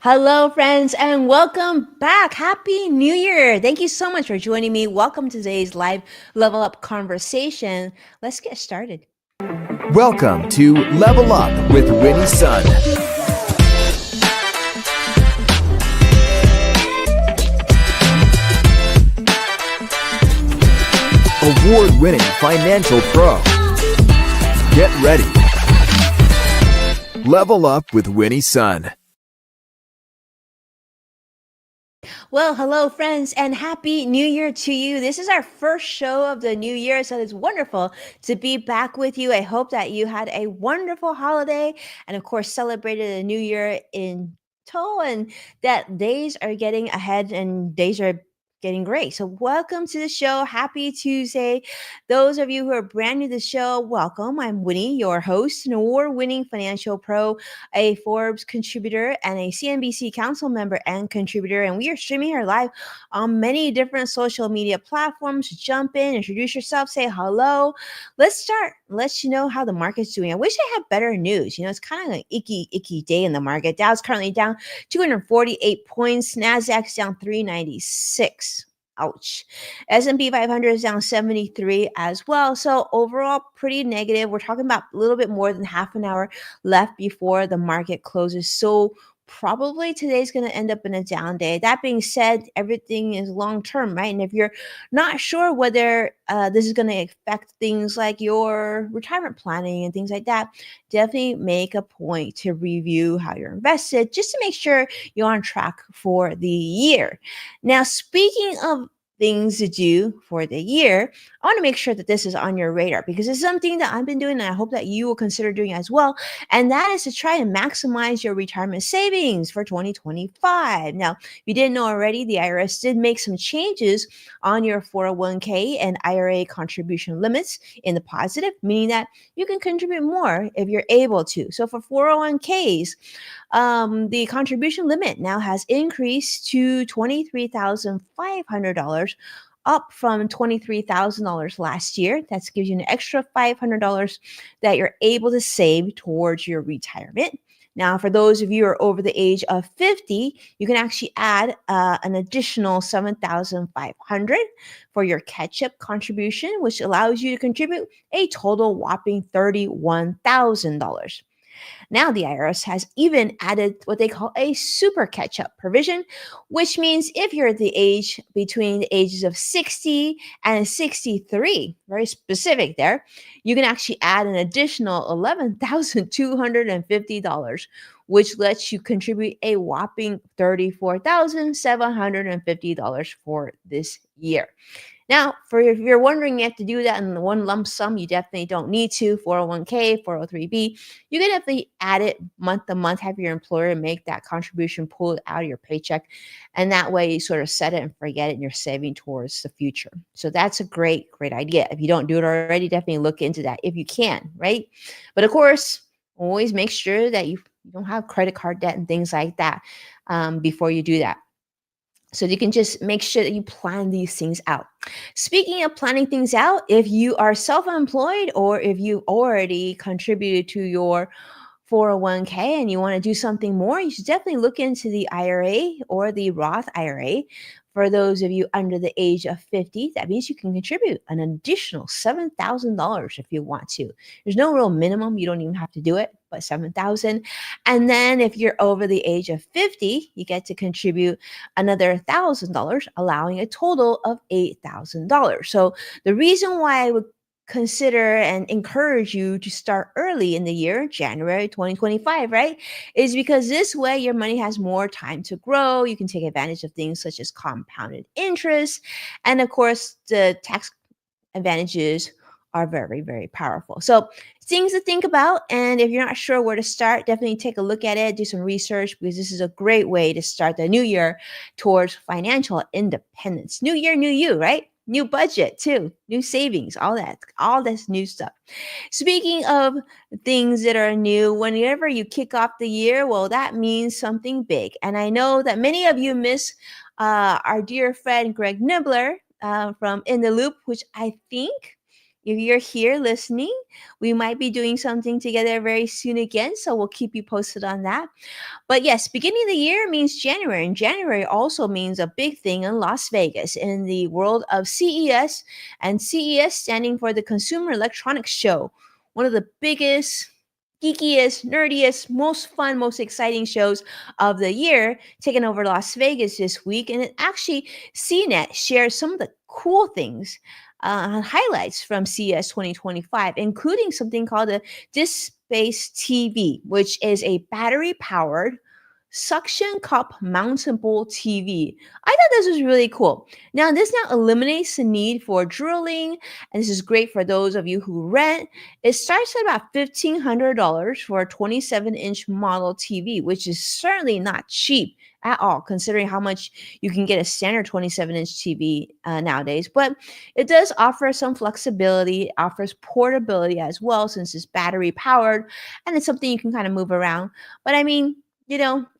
Hello, friends, and welcome back. Happy New Year. Thank you so much for joining me. Welcome to today's live level up conversation. Let's get started. Welcome to Level Up with Winnie Sun. Award-winning financial pro. Get ready. Level Up with Winnie Sun. Well, hello, friends, and happy New Year to you. This is our first show of the new year, so it's wonderful to be back with you. I hope that you had a wonderful holiday and, of course, celebrated a new year in tow and that days are getting ahead and days are getting great. So, welcome to the show. Happy Tuesday. Those of you who are brand new to the show, welcome. I'm Winnie, your host, an award winning financial pro, a Forbes contributor, and a CNBC council member and contributor. And we are streaming here live on many different social media platforms. Jump in, introduce yourself, say hello. Let's start. Let you know how the market's doing. I wish I had better news. It's kind of an icky day in the market. Dow's currently down 248 points. Nasdaq's down 396. Ouch. S&P 500 is down 73 as well. So overall, pretty negative. We're talking about a little bit more than half an hour left before the market closes. So probably today's going to end up in a down day. That being said, everything is long term, right? And if you're not sure whether this is going to affect things like your retirement planning and things like that, definitely make a point to review how you're invested just to make sure you're on track for the year. Now, speaking of things to do for the year, I want to make sure that this is on your radar because it's something that I've been doing and I hope that you will consider doing as well. And that is to try and maximize your retirement savings for 2025. Now, if you didn't know already, the IRS did make some changes on your 401k and IRA contribution limits in the positive, meaning that you can contribute more if you're able to. So for 401ks, the contribution limit now has increased to $23,500, up from $23,000 last year. That gives you an extra $500 that you're able to save towards your retirement. Now, for those of you who are over the age of 50, you can actually add an additional $7,500 for your catch-up contribution, which allows you to contribute a total whopping $31,000. Now, the IRS has even added what they call a super catch up provision, which means if you're at the age between the ages of 60 and 63, very specific there, you can actually add an additional $11,250, which lets you contribute a whopping $34,750 for this year. Now, for if you're wondering you have to do that in one lump sum, you definitely don't need to. 401k, 403b, you can definitely add it month to month, have your employer make that contribution pulled out of your paycheck. And that way you sort of set it and forget it and you're saving towards the future. So that's a great idea. If you don't do it already, definitely look into that if you can, right? But of course, always make sure that you don't have credit card debt and things like that before you do that. So you can just make sure that you plan these things out. Speaking of planning things out, if you are self-employed or if you already contributed to your 401k and you want to do something more, you should definitely look into the IRA or the Roth IRA. For those of you under the age of 50, that means you can contribute an additional $7,000 if you want to. There's no real minimum. You don't even have to do it, but $7,000. And then if you're over the age of 50, you get to contribute another $1,000, allowing a total of $8,000. So the reason why I would consider and encourage you to start early in the year, January 2025, right? Is because this way your money has more time to grow. You can take advantage of things such as compounded interest. And of course, the tax advantages are very powerful. So things to think about. And if you're not sure where to start, definitely take a look at it, do some research, because this is a great way to start the new year towards financial independence. New year, new you, right? New budget too, new savings, all this new stuff. Speaking of things that are new, whenever you kick off the year, well, that means something big. And I know that many of you miss our dear friend Greg Nibbler from In the Loop, which I think If you're here listening, we might be doing something together very soon again. So we'll keep you posted on that. But yes, beginning of the year means January, and January also means a big thing in Las Vegas in the world of CES, and CES standing for the Consumer Electronics Show, one of the biggest, geekiest, nerdiest, most fun, most exciting shows of the year, taking over Las Vegas this week. And it actually, CNET shares some of the cool things. Highlights from CES 2025, including something called the Disk Space TV, which is a battery powered suction cup mountable TV. I thought this was really cool. Now, this now eliminates the need for drilling, and this is great for those of you who rent. It starts at about $1,500 for a 27-inch model TV, which is certainly not cheap at all, considering how much you can get a standard 27-inch TV nowadays. But it does offer some flexibility, it offers portability as well, since it's battery powered, and it's something you can kind of move around. But I mean,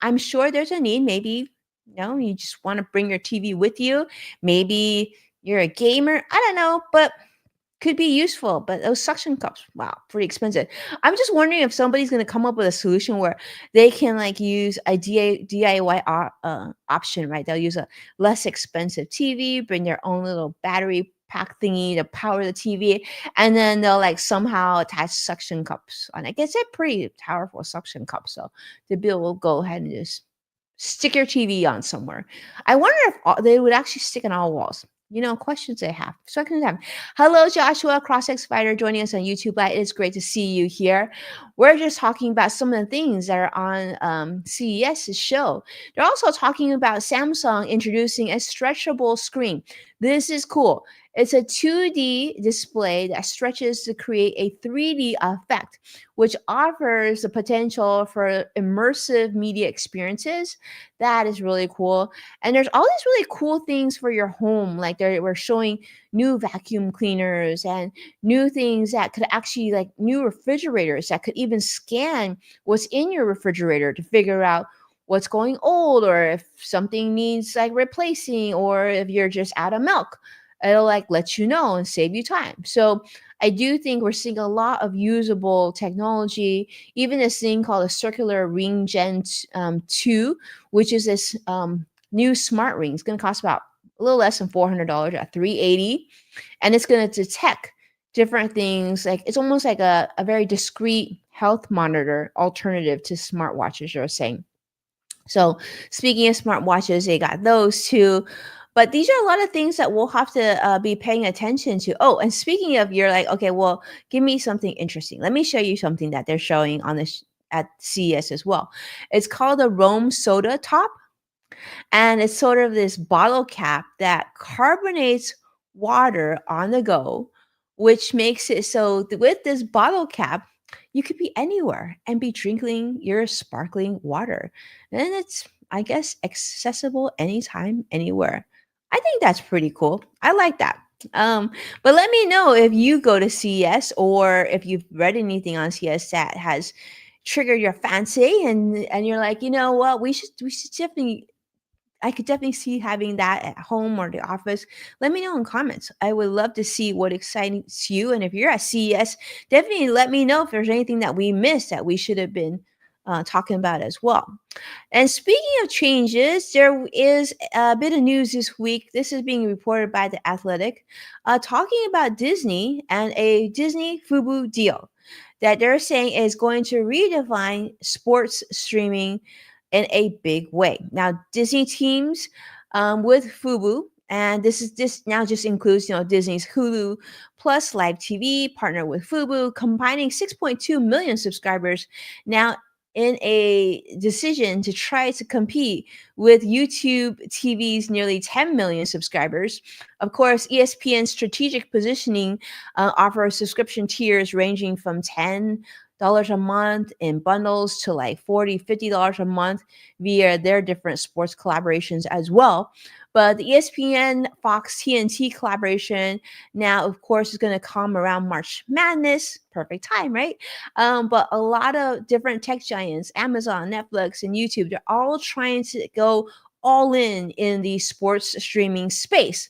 I'm sure there's a need. Maybe, you just want to bring your TV with you. Maybe you're a gamer. I don't know, but could be useful. But those suction cups, wow, pretty expensive. I'm just wondering if somebody's going to come up with a solution where they can like use a DIY option, right? They'll use a less expensive TV, bring their own little battery pack thingy to power the TV, and then they'll like somehow attach suction cups on it. I guess they're pretty powerful suction cups, so the bill will go ahead and just stick your TV on somewhere. I wonder if they would actually stick on all walls. Questions I have. So I can have. Hello, Joshua, CrossX Fighter, joining us on YouTube Live. It's great to see you here. We're just talking about some of the things that are on CES's show. They're also talking about Samsung introducing a stretchable screen. This is cool. It's a 2D display that stretches to create a 3D effect, which offers the potential for immersive media experiences. That is really cool. And there's all these really cool things for your home. Like we're showing new vacuum cleaners and new things that could actually, like new refrigerators that could even scan what's in your refrigerator to figure out what's going old, or if something needs like replacing, or if you're just out of milk. It'll like let you know and save you time. So I do think we're seeing a lot of usable technology, even this thing called a circular ring Gen 2, which is this new smart ring. It's going to cost about a little less than $400 at $380, and it's going to detect different things. Like it's almost like a very discreet health monitor alternative to smartwatches, you're saying. So speaking of smartwatches, they got those too. But these are a lot of things that we'll have to be paying attention to. Oh, and speaking of, you're like, okay, well, give me something interesting. Let me show you something that they're showing on this at CES as well. It's called a Rome Soda Top, and it's sort of this bottle cap that carbonates water on the go, which makes it so with this bottle cap, you could be anywhere and be drinking your sparkling water. And it's, I guess, accessible anytime, anywhere. I think that's pretty cool. I like that. But let me know if you go to CES, or if you've read anything on CES that has triggered your fancy, and you're like, you know what, we should definitely, I could definitely see having that at home or the office. Let me know in comments. I would love to see what excites you. And if you're at CES, definitely let me know if there's anything that we missed that we should have been talking about as well. And speaking of changes, there is a bit of news this week. This is being reported by The Athletic, talking about Disney and a Disney Fubo deal that they're saying is going to redefine sports streaming in a big way. Now, Disney teams with Fubo, and this now just includes Disney's Hulu plus live TV partner with Fubo, combining 6.2 million subscribers now in a decision to try to compete with YouTube TV's nearly 10 million subscribers. Of course, ESPN's strategic positioning offers subscription tiers ranging from $10 a month in bundles to like $40, $50 a month via their different sports collaborations as well. But the ESPN Fox TNT collaboration now, of course, is going to come around March Madness. Perfect time, right? But a lot of different tech giants, Amazon, Netflix, and YouTube, they're all trying to go all in the sports streaming space.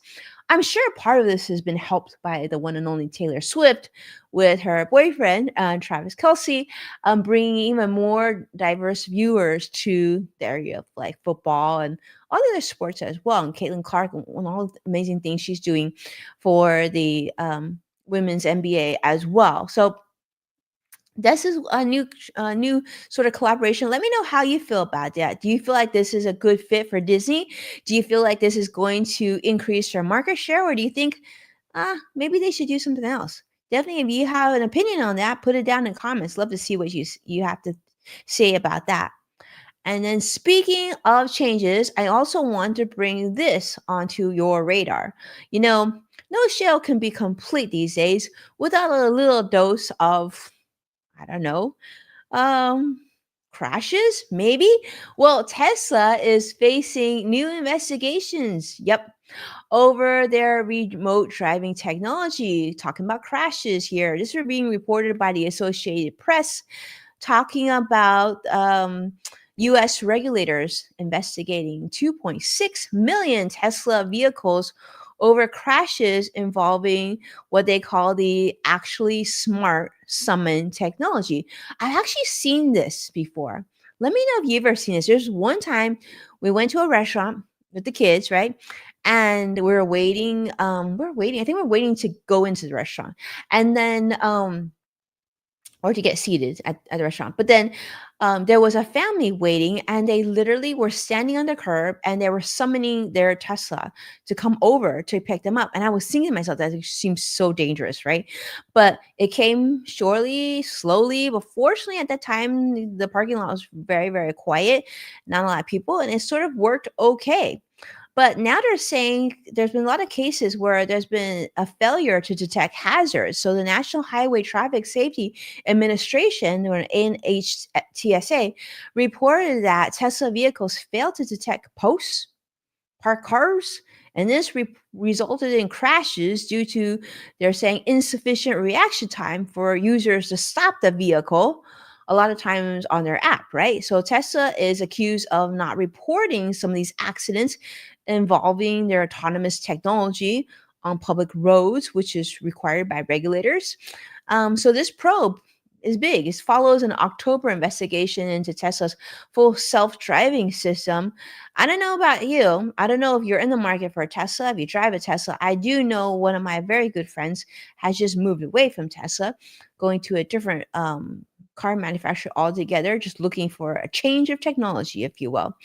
I'm sure part of this has been helped by the one and only Taylor Swift with her boyfriend, Travis Kelsey, bringing even more diverse viewers to the area of like football and all the other sports as well. And Caitlin Clark and all the amazing things she's doing for the women's NBA as well. So this is a new sort of collaboration. Let me know how you feel about that. Do you feel like this is a good fit for Disney? Do you feel like this is going to increase their market share, or do you think maybe they should do something else? Definitely, if you have an opinion on that, put it down in the comments. Love to see what you have to say about that. And then speaking of changes, I also want to bring this onto your radar. You know, no show can be complete these days without a little dose of, I don't know, um, crashes, maybe? Well, Tesla is facing new investigations. Yep, over their remote driving technology. Talking about crashes here. This is being reported by the Associated Press, talking about US regulators investigating 2.6 million Tesla vehicles over crashes involving what they call the actually smart summon technology. I've actually seen this before. Let me know if you've ever seen this. There's one time we went to a restaurant with the kids, right? And we are waiting. We're waiting. I think we're waiting to go into the restaurant. And then or to get seated at the restaurant. But then there was a family waiting, and they literally were standing on the curb and they were summoning their Tesla to come over to pick them up. And I was thinking to myself, that seems so dangerous, right? But it came surely, slowly. But fortunately, at that time, the parking lot was very, very quiet, not a lot of people, and it sort of worked okay. But now they're saying there's been a lot of cases where there's been a failure to detect hazards. So the National Highway Traffic Safety Administration, or NHTSA, reported that Tesla vehicles failed to detect posts, parked cars, and this resulted in crashes due to, they're saying, insufficient reaction time for users to stop the vehicle, a lot of times on their app, right? So Tesla is accused of not reporting some of these accidents involving their autonomous technology on public roads, which is required by regulators. So this probe is big. It follows an October investigation into Tesla's full self-driving system. I don't know about you. I don't know if you're in the market for a Tesla, if you drive a Tesla. I do know one of my very good friends has just moved away from Tesla, going to a different car manufacturer altogether, just looking for a change of technology, if you will.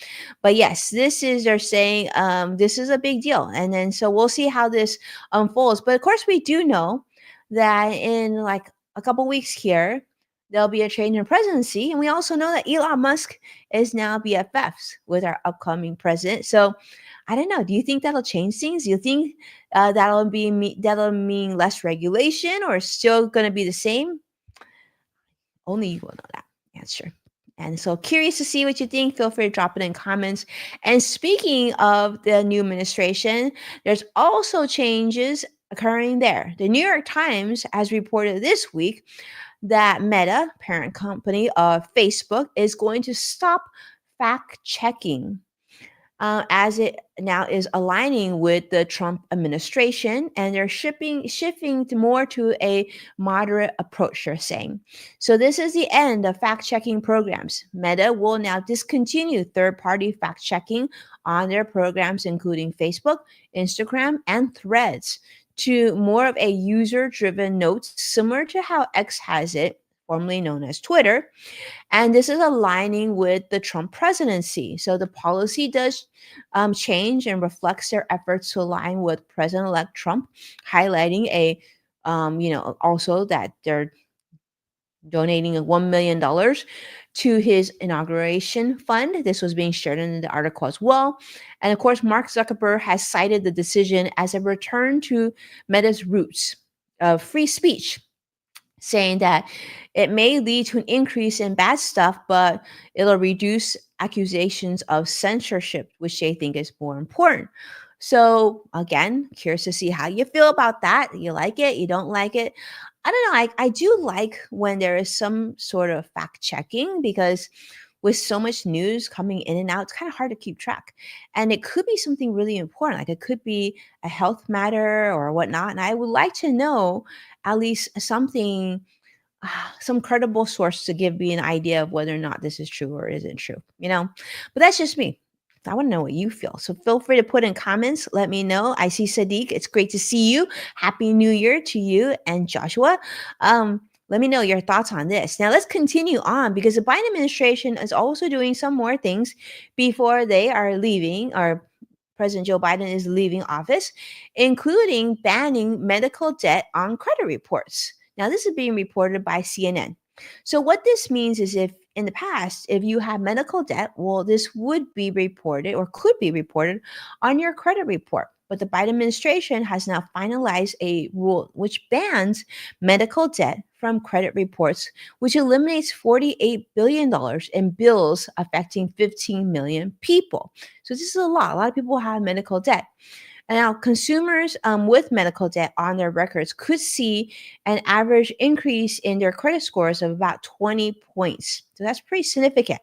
But yes, this is, they're saying, this is a big deal. And then so we'll see how this unfolds. But of course, we do know that in like a couple weeks here, there'll be a change in presidency. And we also know that Elon Musk is now BFFs with our upcoming president. So I don't know. Do you think that'll change things? Do you think that'll mean less regulation, or still going to be the same? Only you will know that answer. And so curious to see what you think. Feel free to drop it in comments. And speaking of the new administration, there's also changes occurring there. The New York Times has reported this week that Meta, parent company of Facebook, is going to stop fact checking, as it now is aligning with the Trump administration, and they're shifting to more to a moderate approach, they're saying. So this is the end of fact-checking programs. Meta will now discontinue third-party fact-checking on their programs, including Facebook, Instagram, and Threads, to more of a user-driven notes, similar to how X has it, formerly known as Twitter. And this is aligning with the Trump presidency. So the policy does change and reflects their efforts to align with President-elect Trump, highlighting also that they're donating $1 million to his inauguration fund. This was being shared in the article as well. And of course, Mark Zuckerberg has cited the decision as a return to Meta's roots of free speech, saying that it may lead to an increase in bad stuff, but it'll reduce accusations of censorship, which they think is more important. So again, curious to see how you feel about that. You like it? You don't like it? I don't know. I do like when there is some sort of fact checking, because with so much news coming in and out, it's kind of hard to keep track. And it could be something really important, like it could be a health matter or whatnot. And I would like to know at least something, some credible source to give me an idea of whether or not this is true or isn't true, you know? But that's just me. I want to know what you feel. So feel free to put in comments. Let me know. I see Sadiq. It's great to see you. Happy New Year to you and Joshua. Let me know your thoughts on this. Now let's continue on because the Biden administration is also doing some more things before they are leaving, or President Joe Biden is leaving office, including banning medical debt on credit reports. Now, this is being reported by CNN. So, what this means is if in the past, if you have medical debt, well, this would be reported or could be reported on your credit report. But the Biden administration has now finalized a rule which bans medical debt from credit reports, which eliminates $48 billion in bills affecting 15 million people. So this is a lot. A lot of people have medical debt. And now, consumers with medical debt on their records could see an average increase in their credit scores of about 20 points. So that's pretty significant,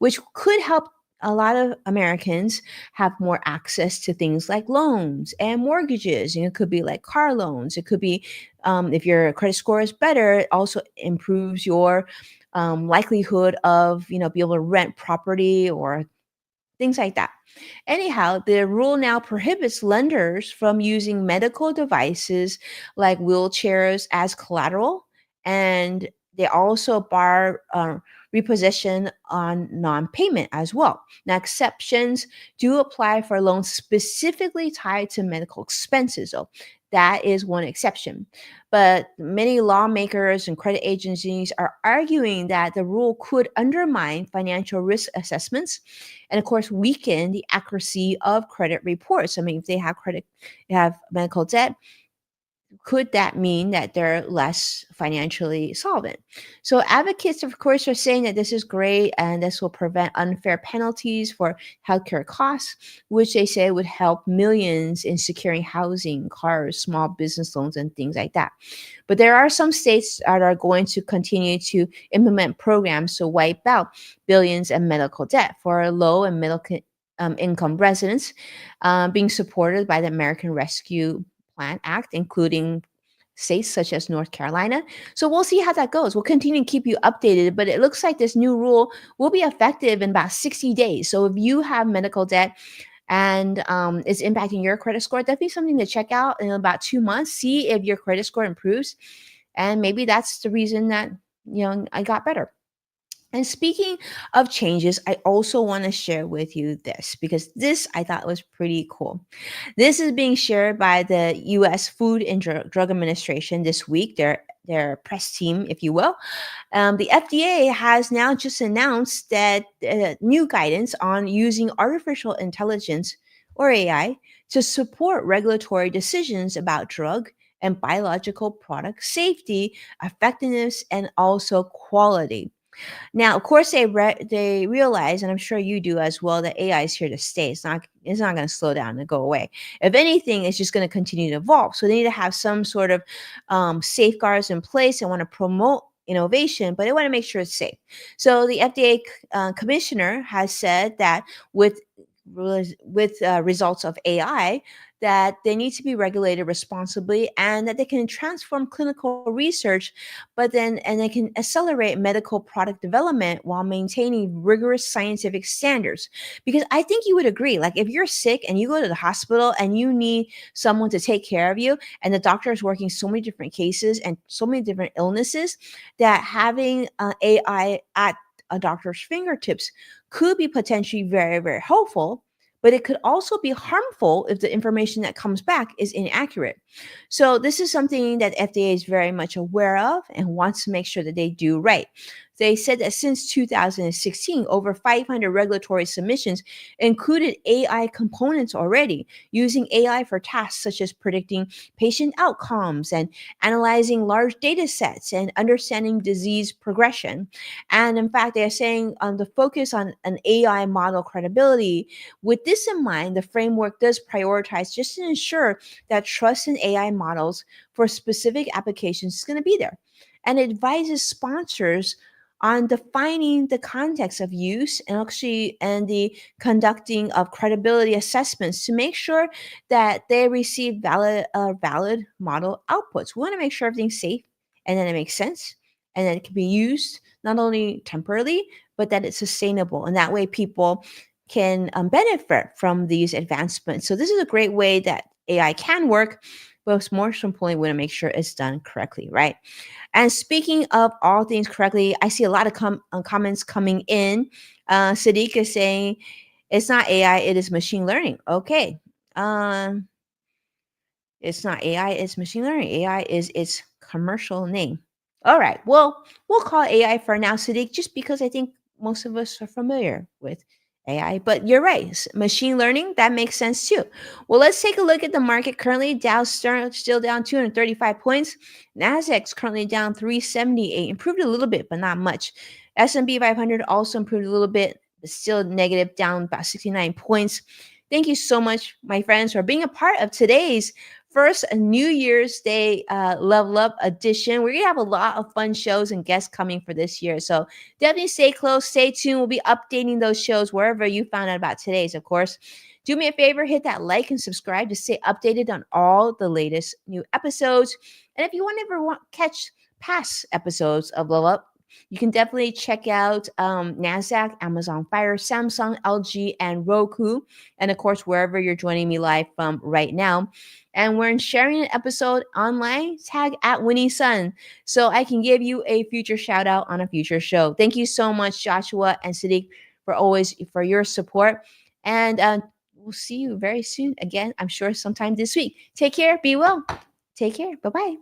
which could help a lot of Americans have more access to things like loans and mortgages. And it could be like car loans. It could be if your credit score is better, it also improves your likelihood of, be able to rent property or things like that. Anyhow, the rule now prohibits lenders from using medical devices like wheelchairs as collateral, and they also bar repossession on non payment as well. Now, exceptions do apply for loans specifically tied to medical expenses, though. That is one exception. But many lawmakers and credit agencies are arguing that the rule could undermine financial risk assessments and, of course, weaken the accuracy of credit reports. I mean, if they have medical debt, could that mean that they're less financially solvent? So advocates, of course, are saying that this is great and this will prevent unfair penalties for healthcare costs, which they say would help millions in securing housing, cars, small business loans, and things like that. But there are some states that are going to continue to implement programs to wipe out billions in medical debt for low and middle income residents, being supported by the American Rescue Plan Act, including states such as North Carolina. So we'll see how that goes. We'll continue to keep you updated, but it looks like this new rule will be effective in about 60 days. So if you have medical debt and it's impacting your credit score, definitely something to check out in about 2 months. See if your credit score improves, and maybe that's the reason that I got better. And speaking of changes, I also want to share with you this because this I thought was pretty cool. This is being shared by the U.S. Food and Drug Administration this week, their press team, if you will. The FDA has now just announced that new guidance on using artificial intelligence or AI to support regulatory decisions about drug and biological product safety, effectiveness, and also quality. Now, of course, they realize, and I'm sure you do as well, that AI is here to stay. It's not going to slow down and go away. If anything, it's just going to continue to evolve. So they need to have some sort of safeguards in place. They want to promote innovation, but they want to make sure it's safe. So the FDA commissioner has said that with results of AI, that they need to be regulated responsibly and that they can transform clinical research, and they can accelerate medical product development while maintaining rigorous scientific standards. Because I think you would agree, like if you're sick and you go to the hospital and you need someone to take care of you, and the doctor is working so many different cases and so many different illnesses, that having AI at a doctor's fingertips could be potentially very, very helpful, but it could also be harmful if the information that comes back is inaccurate. So this is something that FDA is very much aware of and wants to make sure that they do right. They said that since 2016, over 500 regulatory submissions included AI components already, using AI for tasks such as predicting patient outcomes and analyzing large data sets and understanding disease progression. And in fact, they're saying the focus on an AI model credibility. With this in mind, the framework does prioritize just to ensure that trust in AI models for specific applications is going to be there. And it advises sponsors on defining the context of use and actually and the conducting of credibility assessments to make sure that they receive valid model outputs. We want to make sure everything's safe and then it makes sense and then it can be used not only temporarily but that it's sustainable, and that way people can benefit from these advancements. So this is a great way that AI can work, but more importantly, we want to make sure it's done correctly, right? And speaking of all things correctly, I see a lot of comments coming in. Sadiq is saying it's not AI, it is machine learning. Okay. Um, it's not AI, it's machine learning. AI is its commercial name. All right. Well, we'll call AI for now, Sadiq, just because I think most of us are familiar with AI. But you're right. Machine learning, that makes sense too. Well, let's take a look at the market currently. Dow's still down 235 points. Nasdaq's currently down 378. Improved a little bit, but not much. S&P 500 also improved a little bit, but still negative, down about 69 points. Thank you so much, my friends, for being a part of today's first New Year's Day Level Up edition. We're going to have a lot of fun shows and guests coming for this year. So definitely stay close, stay tuned. We'll be updating those shows wherever you found out about today's, of course. Do me a favor, hit that like and subscribe to stay updated on all the latest new episodes. And if you want to ever catch past episodes of Level Up, you can definitely check out NASDAQ, Amazon Fire, Samsung, LG, and Roku. And of course, wherever you're joining me live from right now. And we're sharing an episode online, tag at Winnie Sun, so I can give you a future shout out on a future show. Thank you so much, Joshua and Sadiq, for your support. And we'll see you very soon again, I'm sure sometime this week. Take care, be well. Take care. Bye-bye.